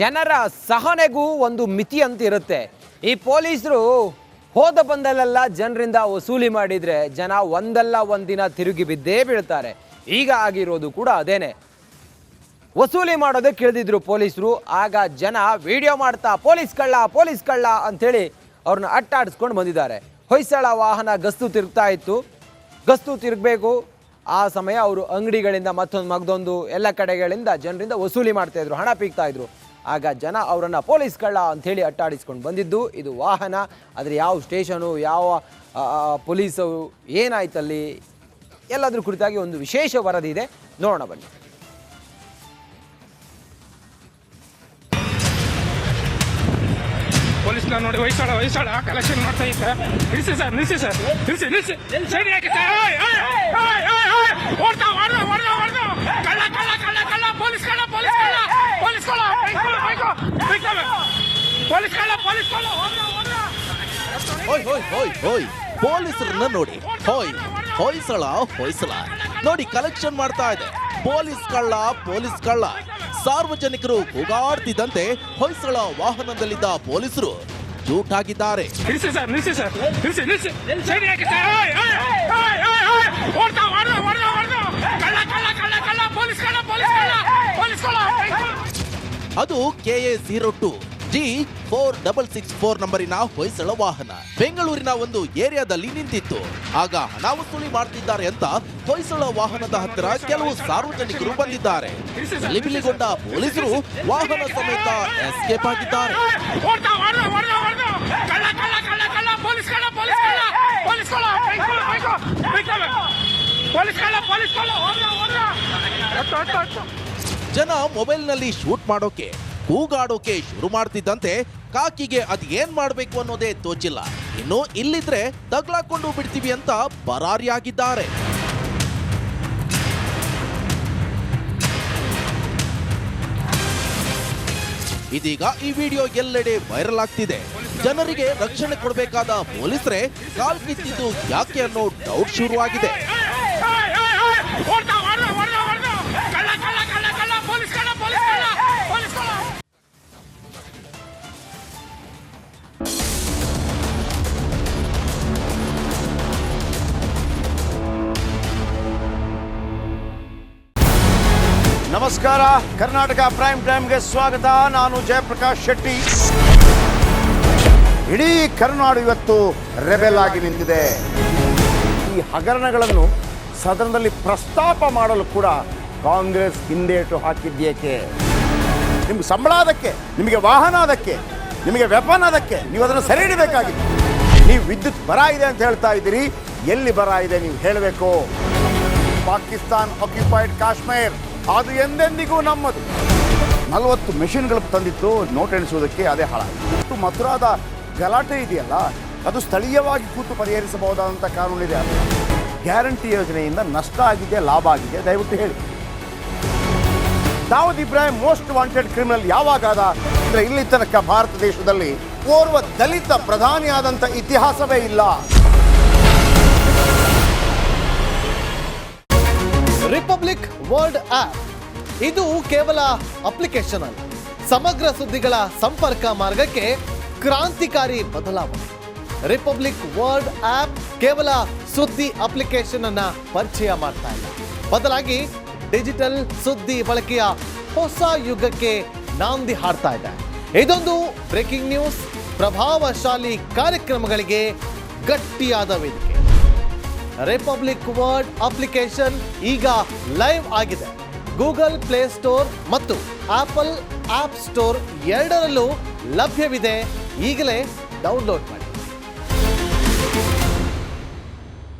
ಜನರ ಸಹನೆಗೂ ಒಂದು ಮಿತಿ ಅಂತ ಇರುತ್ತೆ. ಈ ಪೊಲೀಸರು ಹೋದ ಬಂದಲ್ಲೆಲ್ಲ ಜನರಿಂದ ವಸೂಲಿ ಮಾಡಿದರೆ ಜನ ಒಂದಲ್ಲ ಒಂದಿನ ತಿರುಗಿ ಬಿದ್ದೇ ಬೀಳ್ತಾರೆ. ಈಗ ಆಗಿರೋದು ಕೂಡ ಅದೇನೆ. ವಸೂಲಿ ಮಾಡೋದಕ್ಕೆ ಕೇಳಿದ್ರು ಪೊಲೀಸರು. ಆಗ ಜನ ವಿಡಿಯೋ ಮಾಡ್ತಾ ಪೊಲೀಸ್ ಕಳ್ಳ ಅಂಥೇಳಿ ಅವ್ರನ್ನ ಅಟ್ಟಾಡಿಸ್ಕೊಂಡು ಬಂದಿದ್ದಾರೆ. ಹೊಯ್ಸಳ ವಾಹನ ಗಸ್ತು ತಿರುಗ್ತಾ ಇತ್ತು. ಗಸ್ತು ತಿರುಗಬೇಕು. ಆ ಸಮಯ ಅವರು ಅಂಗಡಿಗಳಿಂದ ಮಗದೊಂದು ಎಲ್ಲ ಕಡೆಗಳಿಂದ ಜನರಿಂದ ವಸೂಲಿ ಮಾಡ್ತಾಯಿದ್ರು, ಹಣ ಪೀಕ್ತಾಯಿದ್ರು. ಆಗ ಜನ ಅವರನ್ನು ಪೊಲೀಸ್ ಕಳ್ಳ ಅಂಥೇಳಿ ಅಟ್ಟಾಡಿಸ್ಕೊಂಡು ಬಂದಿದ್ದು. ಇದು ವಾಹನ, ಆದರೆ ಯಾವ ಸ್ಟೇಷನು, ಯಾವ ಪೊಲೀಸು, ಏನಾಯ್ತಲ್ಲಿ ಎಲ್ಲದ್ರ ಕುರಿತಾಗಿ ಒಂದು ವಿಶೇಷ ವರದಿ ಇದೆ, ನೋಡೋಣ ಬನ್ನಿ. ಪೊಲೀಸ್ನ ನೋಡಿ ಹೊಯ್ಸಳ ಕಲೆಕ್ಷನ್ ಮಾಡ್ತಾ ಇದ್ದೆ. ನಿಲ್ಸಿ ಸರ್ ನಿಲ್ಸಿ ಸೈಡ್ ಹಾಕಿ ಸರ್. ಕಳ್ಳ ಪೊಲೀಸ್ ಪೊಲೀಸರನ್ನ ನೋಡಿ. ಹೊಯ್ಸಳ ನೋಡಿ ಕಲೆಕ್ಷನ್ ಮಾಡ್ತಾ ಇದೆ. ಪೊಲೀಸ್ ಕಳ್ಳ. ಸಾರ್ವಜನಿಕರು ಕೂಗಾಡ್ತಿದ್ದಂತೆ ಹೊಯ್ಸಳ ವಾಹನದಲ್ಲಿದ್ದ ಪೊಲೀಸರು ಜೂಟಾಗಿದ್ದಾರೆ. ಅದು KA02 G4664 ನಂಬರಿನ ಹೊಯ್ಸಳ ವಾಹನ ಬೆಂಗಳೂರಿನ ಒಂದು ಏರಿಯಾದಲ್ಲಿ ನಿಂತಿತ್ತು. ಆಗ ಹಣ ವಸೂಲಿ ಮಾಡ್ತಿದ್ದಾರೆ ಅಂತ ಹೊಯ್ಸಳ ವಾಹನದ ಹತ್ತಿರ ಕೆಲವು ಸಾರ್ವಜನಿಕರು ಬಂದಿದ್ದಾರೆ. ಗಲಿಬಿಲಿಗೊಂಡ ಪೊಲೀಸರು ವಾಹನ ಸಮೇತ ಎಸ್ಕೇಪ್ ಆಗಿದ್ದಾರೆ. ಜನ ಮೊಬೈಲ್ನಲ್ಲಿ ಶೂಟ್ ಮಾಡೋಕೆ, ಕೂಗಾಡೋಕೆ ಶುರು ಮಾಡ್ತಿದ್ದಂತೆ ಕಾಕಿಗೆ ಅದೇನ್ ಮಾಡ್ಬೇಕು ಅನ್ನೋದೇ ತೋಚಿಲ್ಲ. ಇನ್ನು ಇಲ್ಲಿದ್ರೆ ತಗ್ಲಾಕೊಂಡು ಬಿಡ್ತೀವಿ ಅಂತ ಪರಾರಿಯಾಗಿದ್ದಾರೆ. ಇದೀಗ ಈ ವಿಡಿಯೋ ಎಲ್ಲೆಡೆ ವೈರಲ್ ಆಗ್ತಿದೆ. ಜನರಿಗೆ ರಕ್ಷಣೆ ಕೊಡಬೇಕಾದ ಪೊಲೀಸರೇ ಕಾಲ್ ಕಿತ್ತಿದ್ದು ಯಾಕೆ ಅನ್ನೋ ಡೌಟ್ ಶುರುವಾಗಿದೆ. ನಮಸ್ಕಾರ, ಕರ್ನಾಟಕ ಪ್ರೈಮ್ ಟೈಮ್ಗೆ ಸ್ವಾಗತ. ನಾನು ಜಯಪ್ರಕಾಶ್ ಶೆಟ್ಟಿ. ಇಡೀ ಕರ್ನಾಡು ಇವತ್ತು ರೆಬೆಲ್ ಆಗಿ ನಿಂತಿದೆ. ಈ ಹಗರಣಗಳನ್ನು ಸದನದಲ್ಲಿ ಪ್ರಸ್ತಾಪ ಮಾಡಲು ಕೂಡ ಕಾಂಗ್ರೆಸ್ ಹಿಂದೇಟು ಹಾಕಿದ್ದೇಕೆ? ನಿಮ್ಗೆ ಸಂಬಳ ಅದಕ್ಕೆ, ನಿಮಗೆ ವಾಹನ ಅದಕ್ಕೆ, ನಿಮಗೆ ವೆಪನ್ ಅದಕ್ಕೆ, ನೀವು ಅದನ್ನು ಸೆರೆ ಹಿಡಿಬೇಕಾಗಿತ್ತು. ನೀವು ವಿದ್ಯುತ್ ಬರ ಇದೆ ಅಂತ ಹೇಳ್ತಾ ಇದ್ದೀರಿ. ಎಲ್ಲಿ ಬರ ಇದೆ ನೀವು ಹೇಳಬೇಕು. ಪಾಕಿಸ್ತಾನ್ ಆಕ್ಯುಪೈಡ್ ಕಾಶ್ಮೀರ್ ಅದು ಎಂದೆಂದಿಗೂ ನಮ್ಮದು. 40 ಮೆಷಿನ್ಗಳು ತಂದಿತ್ತು ನೋಟ್ ಎಣಿಸುವುದಕ್ಕೆ, ಅದೇ ಹಾಳಾಯಿತು. ಮಥುರಾದ ಗಲಾಟೆ ಇದೆಯಲ್ಲ, ಅದು ಸ್ಥಳೀಯವಾಗಿ ಕೂತು ಪರಿಹರಿಸಬಹುದಾದಂಥ ಕಾನೂನಿದೆ. ಗ್ಯಾರಂಟಿ ಯೋಜನೆಯಿಂದ ನಷ್ಟ ಆಗಿದೆ, ಲಾಭ ಆಗಿದೆ, ದಯವಿಟ್ಟು ಹೇಳಿ. Dawood Ibrahim most wanted criminal ಯಾವಾಗಾದ ಅಂದರೆ ಇಲ್ಲಿ ತನಕ ಭಾರತ ದೇಶದಲ್ಲಿ ಓರ್ವ ದಲಿತ ಪ್ರಧಾನಿಯಾದಂಥ ಇತಿಹಾಸವೇ ಇಲ್ಲ. ರಿಪಬ್ಲಿಕ್ ವರ್ಲ್ಡ್ ಆಪ್ ಇದು ಕೇವಲ ಅಪ್ಲಿಕೇಶನ್ ಅಲ್ಲ, ಸಮಗ್ರ ಸುದ್ದಿಗಳ ಸಂಪರ್ಕ ಮಾರ್ಗಕ್ಕೆ ಕ್ರಾಂತಿಕಾರಿ ಬದಲಾವಣೆ. ರಿಪಬ್ಲಿಕ್ ವರ್ಲ್ಡ್ ಆಪ್ ಕೇವಲ ಸುದ್ದಿ ಅಪ್ಲಿಕೇಶನ್ ಅನ್ನ ಪರಿಚಯ ಮಾಡ್ತಾ ಇಲ್ಲ, ಬದಲಾಗಿ ಡಿಜಿಟಲ್ ಸುದ್ದಿ ಬಳಕೆಯ ಹೊಸ ಯುಗಕ್ಕೆ ನಾಂದಿ ಹಾಡ್ತಾ ಇದೆ. ಇದೊಂದು ಬ್ರೇಕಿಂಗ್ ನ್ಯೂಸ್, ಪ್ರಭಾವಶಾಲಿ ಕಾರ್ಯಕ್ರಮಗಳಿಗೆ ಗಟ್ಟಿಯಾದ ವೇದಿಕೆ. ರಿಪಬ್ಲಿಕ್ ವರ್ಲ್ಡ್ ಅಪ್ಲಿಕೇಶನ್ ಈಗ ಲೈವ್ ಆಗಿದೆ. ಗೂಗಲ್ ಪ್ಲೇ ಸ್ಟೋರ್ ಮತ್ತು ಆಪಲ್ ಆಪ್ ಸ್ಟೋರ್ ಎರಡರಲ್ಲೂ ಲಭ್ಯವಿದೆ. ಈಗಲೇ ಡೌನ್ಲೋಡ್ ಮಾಡಿ.